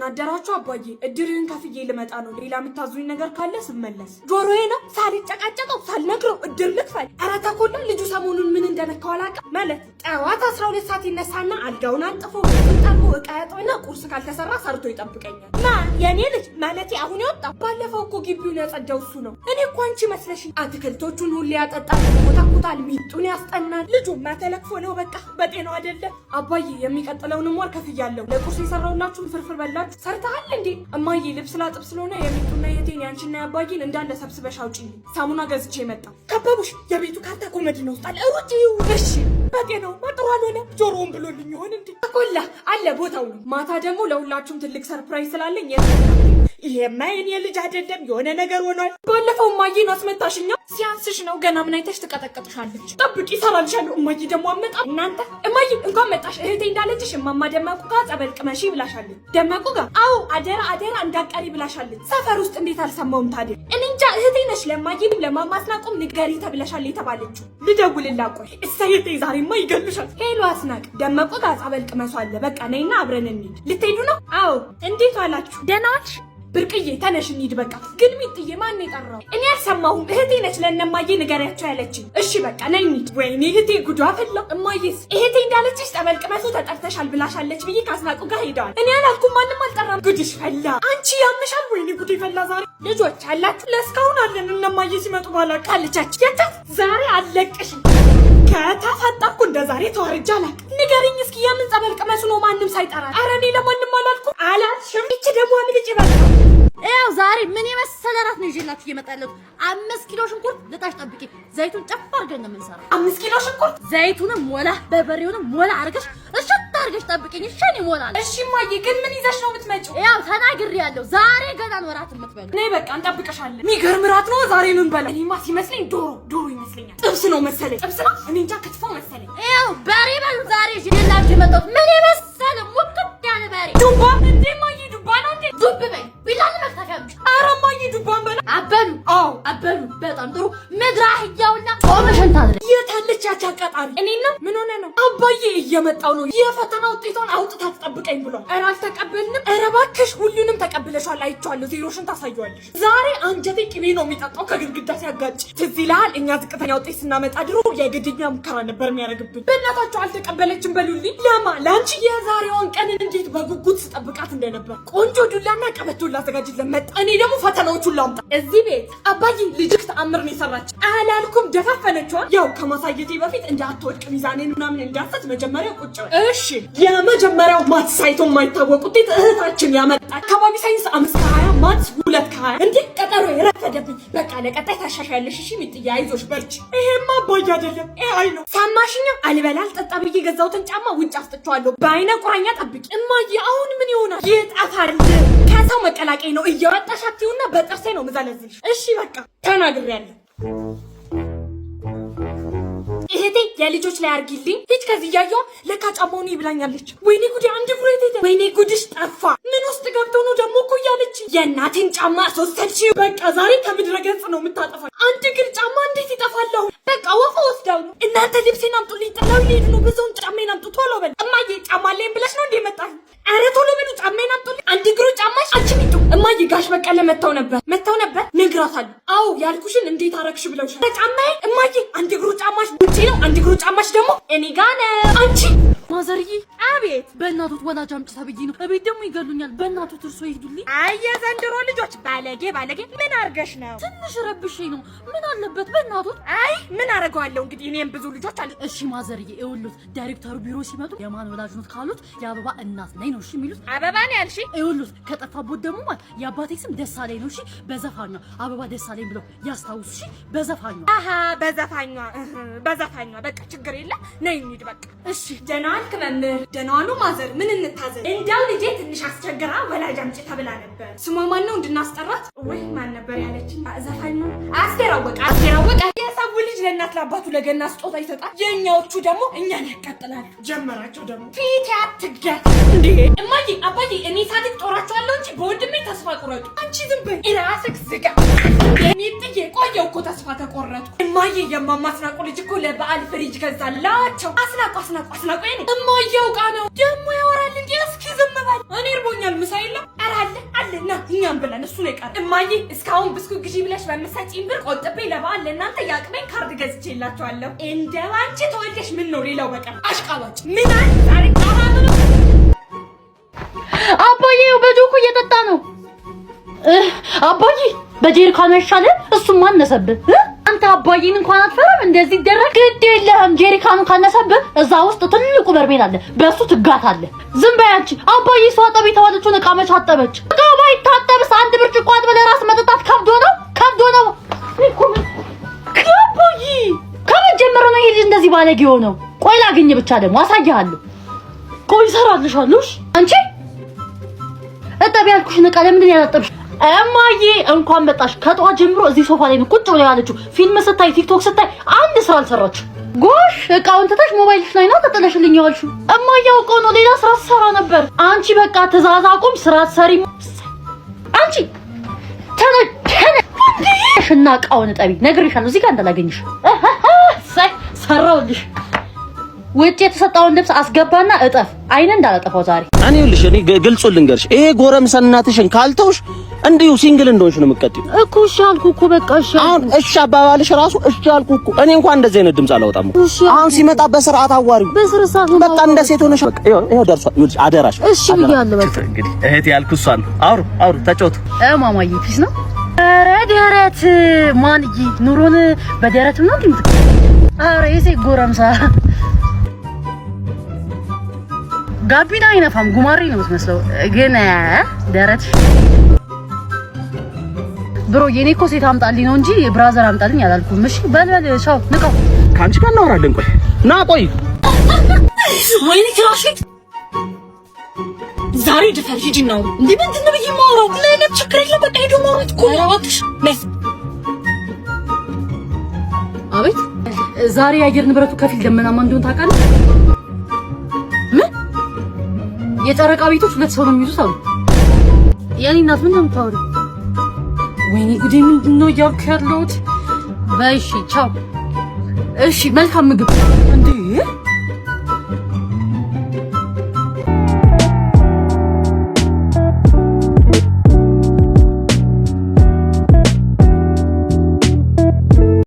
አደራችሁ አባዬ እድርን ከፍዬ ልመጣ ነው። ሌላ የምታዙኝ ነገር ካለ ስመለስ ጆሮዬ ነው ሳልጨቃጨቀው ሳልነግረው እድር ልክፈል። ኧረ ተኮላ ልጁ ሰሞኑን ምን እንደነካው አላውቅም። ማለት ጠዋት 12 ሰዓት ይነሳና አልጋውን አንጥፎ ጠርቦ እቃ ያጥብና ቁርስ ካልተሰራ ሰርቶ ይጠብቀኛል። የኔ ልጅ ማለቴ አሁን የወጣው ባለፈው እኮ ግቢውን ያጸዳው እሱ ነው። እኔ እኮ አንቺ መስለሽ አትክልቶቹን ሁሌ ያጠጣል፣ ይኮታኮታል፣ ሚጡን ያስጠናል። ልጁ ማተለክፎ ነው በቃ በጤናው አይደለ። አባዬ የሚቀጥለውንም ወር ከፍያለሁ። ለቁርስ የሰራውላችሁን ፍርፍር በላችሁ ሰርተሃል እንዴ? እማዬ ልብስ ላጥብ ስለሆነ የሚጡና የቴን ያንቺና ያባዬን እንዳለ ሰብስበሽ አውጪልኝ። ሳሙና ገዝቼ መጣ። ከበቡሽ የቤቱ ካርታ ኮመዲ ነው ውስጥ አለ ሩጪው። እሺ በጤናው ጥሩ አልሆነ ጆሮውን ብሎልኝ ይሆን እንዴ? ኮላ አለ ቦታው ነው። ማታ ደግሞ ለሁላችሁም ትልቅ ሰርፕራይዝ ስላለኝ ይሄማ የኔ ልጅ አይደለም የሆነ ነገር ሆኗል። ባለፈው እማዬን አስመታሽኛ ሲያንስሽ ነው። ገና ምን አይተሽ ትቀጠቅጥሻለች። ጠብቂ እሰራልሻለሁ። እማዬ ደግሞ አመጣ። እናንተ እማዬ እንኳን መጣሽ። እህቴ እንዳለችሽ እማማ ደመቁ ጋር ጸበል ቅመሺ ብላሻለች። ደመቁ ጋር አዎ አደራ አደራ እንዳትቀሪ ብላሻለች። ሰፈር ውስጥ እንዴት አልሰማውም ታዲያ? እኔ እንጃ። እህቴ ነሽ ለማዬም ለማማስናቁም ንገሪ ተብለሻል የተባለችው። ልደውልላት ቆይ። እሰየቴ ዛሬማ ይገሉሻል። ሄሎ አስናቅ ደመቁ ጋር ጸበል ቅመሷ አለ። በቃ ነይና አብረን እንሂድ። ልትሄዱ ነው? አዎ። እንዴት ዋላችሁ? ደህና ዋልሽ? ብርቅዬ ተነሽ እንሂድ በቃ። ግን ሚጥዬ ማን የጠራው? እኔ አልሰማሁም። እህቴ ነች ለእነማዬ ንገሪያቸው ያለችኝ። እሺ በቃ ነይ እንሂድ። ወይኔ እህቴ ጉዷ ፈላ። እማዬስ እህቴ እንዳለችሽ ጠበል ቅመሱ ተጠርተሻል ብላሻለች ብዬ ካስናቁ ጋር ሄደዋል። እኔ አላልኩም ማንም አልጠራም። ጉድሽ ፈላ። አንቺ ያምሻል። ወይኔ ጉድ ፈላ። ዛሬ ልጆች አላችሁ? ለእስካሁን አለን። እነማዬ ሲመጡ ባላ ቃልቻች ያቻት ዛሬ አለቅሽም። ከተፈጠርኩ እንደ ዛሬ ተዋርጃ አላውቅም። ንገሪኝ እስኪ የምን ጸበል ቅመሱ ነው ማንም ሳይጠራ? ኧረ እኔ ለማንም አላልኩም። አላልሽም? እቺ ደግሞ አምልጭ ይበል። ያው ዛሬ ምን የመሰለ ራት ነው ይዤላችሁ እየመጣለሁ። 5 ኪሎ ሽንኩርት ልጣሽ ጠብቂ። ዘይቱን ጨፍ አድርገን ነው የምንሰራው። 5 ኪሎ ሽንኩርት ዘይቱንም ሞላ በርበሬውንም ሞላ አድርገሽ እሽት አድርገሽ ጠብቂኝ። እሺ እኔ ሞላለሁ። እሺ እማዬ ግን ምን ይዘሽ ነው የምትመጪው? ያው ተናግሬያለሁ። ዛሬ ገና ነው ራት የምትበሉ። ነይ በቃ እንጠብቅሻለን። የሚገርም ራት ነው ዛሬ ምን በላ። እኔማ ሲመስለኝ ዶሮ ይመስለኛል። ጥብስ ነው መሰለኝ። ጥብስ ነው እኔ እንጃ ክትፎ መሰለኝ። ያው በሬ በሉ ዛሬ ይዤላችሁ የመጣሁት ምን የመሰለ ሙክት ያለ በሬ። ዱባ እንዴ እማዬ ዱባ ነው እንዴ? ዱብ በይ ቢላል መክተፊያምሽ። ኧረ እማዬ ዱባን በላ አበሉ። አዎ አበሉ። በጣም ጥሩ። ምድራህያውና ጾመሽን ታድሪ። የታለች ያቺ አቃጣሪ? እኔ ነው ምን ሆነ ነው? አባዬ እየመጣው ነው። የፈተና ውጤቷን አውጥታ ትጠብቀኝ ብሏል። ኧረ አልተቀበልንም። ኧረ እባክሽ ሁሉንም ተቀብለሻል። አይቼዋለሁ። ዜሮሽን ታሳየዋለሽ። ዛሬ አንጀቴ ቅቤ ነው የሚጠጣው ከግድግዳ ሲያጋጭ። ትዝ ይልሃል እኛ ዝቅተኛ ውጤት ስናመጣ ድሮ የግድኛ ሙከራ ነበር የሚያደርግብን። በእናታቸው አልተቀበለችም በሉልኝ። ለማ ለአንቺ የዛሬዋን ቀንን እንዴት በጉጉት ስጠብቃት እንደነበር። ቆንጆ ዱላና ቀበቶ ላዘጋጅልን መጣ። እኔ ደግሞ ፈተናዎቹን ላምጣ። እዚህ ቤት አባዬ ልጅክ ተአምር ነው የሰራች። አላልኩም? ደፋፈነችዋ። ያው ከማሳየቴ በፊት እንዳትወድቅ ሚዛኔን ምናምን እንዳሰት መጀመሪያ ቁጭ በል እሺ። የመጀመሪያው ማትስ ሳይቶ የማይታወቅ ውጤት እህታችን ያመጣ። አካባቢ ሳይንስ 5 ከ20 ማትስ 2 ከ20። እንዴ ቀጠሮ የረፈደብኝ። በቃ ለቀጣይ ታሻሻያለሽ። እሺ ሚጥያ አይዞሽ በርቺ። ይሄማ አባዬ አይደለም አይ ነው። ሳማሽኛ አልበላ አልጠጣ ብዬ ገዛሁትን ጫማ ውጭ አስጥቼዋለሁ። በአይነ ቁራኛ ጠብቂ። እማዬ አሁን ምን ይሆናል? ይጠፋል። ከሰው መቀላቀይ ነው። እያወጣሽ አትይውና በጥርሴ ነው ምዛለዝልሽ። እሺ በቃ ተናግሬያለሁ። እህቴ የልጆች ላይ አርጊልኝ። ሂጅ ከዚህ እያየሁ ለካ ጫማውን ይብላኛለች። ወይኔ ጉዴ አንድ ጉሬ ሄደ። ወይኔ ጉድሽ ጠፋ። ምን ውስጥ ገብቶ ነው ደግሞ እኮ እያለች የእናቴን ጫማ አስወሰድሽ። በቃ ዛሬ ከምድረ ገጽ ነው የምታጠፋኝ። አንድ እግር ጫማ እንዴት ይጠፋለሁ? በቃ ወፋ ወስዳው ነው። እናንተ ልብሴን አምጡልኝ። ጥላው ሊሄድ ነው። በዛውን ጫማዬን አምጡ ቶሎ በል። እማዬ ጫማ አለኝ ብለሽ ነው እንዴ መጣሽ? ኧረ ቶሎ በሉ ጫማዬን አምጡልኝ። አንድ እግሩ ጫማሽ አንቺ ሚጡ። እማዬ ጋሽ በቀለ መተው ነበር ነግራታለሁ። አዎ ያልኩሽን እንዴት አረግሽ ብለውሻል። ጫማዬ እማዬ አንድ እግሩ ጫማሽ ውጪ ነው። አንድ እግሩ ጫማሽ ደግሞ እኔ ጋር ነው። አንቺ ማዘርዬ አቤት። በእናቱት ወላጅ አምጪ ተብዬ ነው። እቤት ደግሞ ይገሉኛል። በእናቱት እርሶ ይሄዱልኝ። አይ የዘንድሮ ልጆች ባለጌ ምን አርገሽ ነው? ትንሽ ረብሽኝ ነው። ምን አለበት በእናቱት? አይ ምን አረጋለሁ እንግዲህ እኔም ብዙ ልጆች አሉ። እሺ ማዘርዬ ይኸውልዎት ዳይሬክተሩ ቢሮ ሲመጡ የማን ወላጅ ነው ካሉት የአበባ እናት ነኝ ነው እሺ የሚሉት። አበባ ነው ያልሽ? ይኸውልዎት ከጠፋቦት ደግሞ ማለት የአባቴ ስም ደሳለኝ ነው እሺ። በዘፋኛ አበባ ደሳለኝ ብለው ያስታውሱ እሺ። በዘፋኛ አሃ በዘፋኛ በቃ ችግር የለም። ነይ እንሂድ በቃ እሺ። ደህና ዋልክ መምህር? ደህና ዋሉ ማዘር። ምን እንታዘዝ? እንዳው ልጄ ትንሽ አስቸግራ ወላጅ አምጪ ተብላ ነበር። ስሟ ማን ነው እንድናስጠራት? ወይ ማን ነበር ያለችኝ? ዘፋኝ ነው። አስቴር አወቀ። የሰው ልጅ ለእናት ለአባቱ ለገና ስጦታ ይሰጣል። የኛዎቹ ደግሞ እኛን ያቃጥላሉ። ጀመራቸው ደግሞ ፊት ያትገል እንዴ! እማዬ አባዬ እኔ ሳድግ ጦራቸዋለሁ እንጂ በወንድሜ ተስፋ ቁረጡ። አንቺ ዝም በይ እራስክ ዝጋ። ሚጥዬ ቆየው እኮ ተስፋ ተቆረጡ። እማዬ የማማስናቁ ልጅ እኮ ለበዓል ፍሪጅ ገዛላቸው። አስናቁ የኔ እማዬ አውቃ ነው ደግሞ ያወራል እንጂ እስኪ ዝም በል። እኔ እርቦኛል። ምሳ የለም? ኧረ አለና እኛም ብለን እሱ ነው የቀረ። እማዬ እስካሁን ብስኩት ግዢ ብለሽ በምትሰጪኝ ብር ቆጥቤ ለበዓል ለእናንተ የአቅሜን ካርድ ገዝቼላችኋለሁ። እንደው አንቺ ተወልደሽ ምን ነው ሌላው በቀር አሽቃባጭ ምን አለ ዛሬ ቃራምን አባዬ በጆኩ እየጠጣ ነው። አባዬ በጀሪካኑ አይሻልም? እሱም ማነሰብህ አንተ አባዬን እንኳን አትፈራም? እንደዚህ ይደረግ ግድ የለህም። ጀሪካኑ ካነሰብህ እዛ ውስጥ ትልቁ በርሜል አለ፣ በሱ ትጋታለህ። ዝም በይ አንቺ። አባዬ ሰው አጠብ የተባለችውን ዕቃ መች አጠበች? ዕቃ ባይታጠብስ አንድ ብርጭቆ አጥበህ ለራስ መጠጣት ከብዶ ነው። አባዬ ከመጀመሩ ነው ይሄ ልጅ እንደዚህ ባለጌ ሆነው። ቆይ ላግኝ ብቻ ደግሞ አሳይሃለሁ። ቆይ እሰራልሻለሁ። አንቺ እጠቢ ያልኩሽን ዕቃ ለምንድን ያላጠብሽ? እማዬ እንኳን መጣሽ። ከጧት ጀምሮ እዚህ ሶፋ ላይ ነው ቁጭ ብላ ያለችው። ፊልም ስታይ ቲክቶክ ስታይ አንድ ስራ አልሰራችም። ጎሽ እቃውን ትተሽ ሞባይልሽ ላይ ነው ተጥለሽልኝ ያልሽው። እማዬ አውቀው ነው ሌላ ስራ ትሰራ ነበር። አንቺ በቃ ትእዛዝ አቁም፣ ስራ ትሰሪ። አንቺ ተነሽና እቃውን እጠቢ። ነግሬሻለሁ እዚህ ጋር እንዳላገኝሽ። ሰራውልሽ። ውጭ የተሰጣውን ልብስ አስገባና እጠፍ። አይነ እንዳላጠፋው ዛሬ እኔ ግልጹን ልንገርሽ፣ ይሄ ጎረምሳናትሽን ካልተውሽ እንዲሁ ሲንግል እንደሆንሽ ነው የምትቀጥይው እኮ። እሺ አልኩ እኮ በቃ እሺ። አሁን እሺ አባባልሽ ራሱ እሺ አልኩ እኮ። እኔ እንኳን እንደዚህ አይነት ድምጽ አላወጣም። አሁን ሲመጣ በስርዓት አዋሪው፣ በስርዓት በቃ እንደ ሴት ሆነሽ በቃ ይሄው ደርሷል። ይኸውልሽ አደራሽ። እሺ ብያለሁ። በቃ እንግዲህ እህት ያልኩት እሷን አውሩ ተጫወቱ። ማማዬ ፒስ ነው። ኧረ ደረት ማንዬ ኑሮን በደረትም ነው እንዴ? ኧረ የሴት ጎረምሳ ጋቢና አይነፋም። ጉማሬ ነው የምትመስለው ግን ደረትሽ ብሮ የኔ እኮ ሴት አምጣልኝ ነው እንጂ ብራዘር አምጣልኝ አላልኩም። እሺ በል ቻው። ንቀው ካንቺ ጋር እናወራለን። ቆይ ና ቆይ ወይኔ ክራሽት ዛሬ ድፈር ሂጂ ነው እንዴ? ምንድን ነው የማወራው? ለኔ ችግር የለም በቃ ሄዶ ማውራት እኮ ነው። እባክሽ ነይ። አቤት ዛሬ የአየር ንብረቱ ከፊል ደመናማ እንደሆነ ታውቃለህ? ምን የጨረቃ ቤቶች 2 ሰው ነው የሚይዙት አሉ። የኔ እናት ምን ነው የምታወሪው? ወይኔ ጉዴ ምንድን ነው እያልኩ ያለሁት? በይ እሺ ቻው። እሺ መልካም ምግብ እንዴ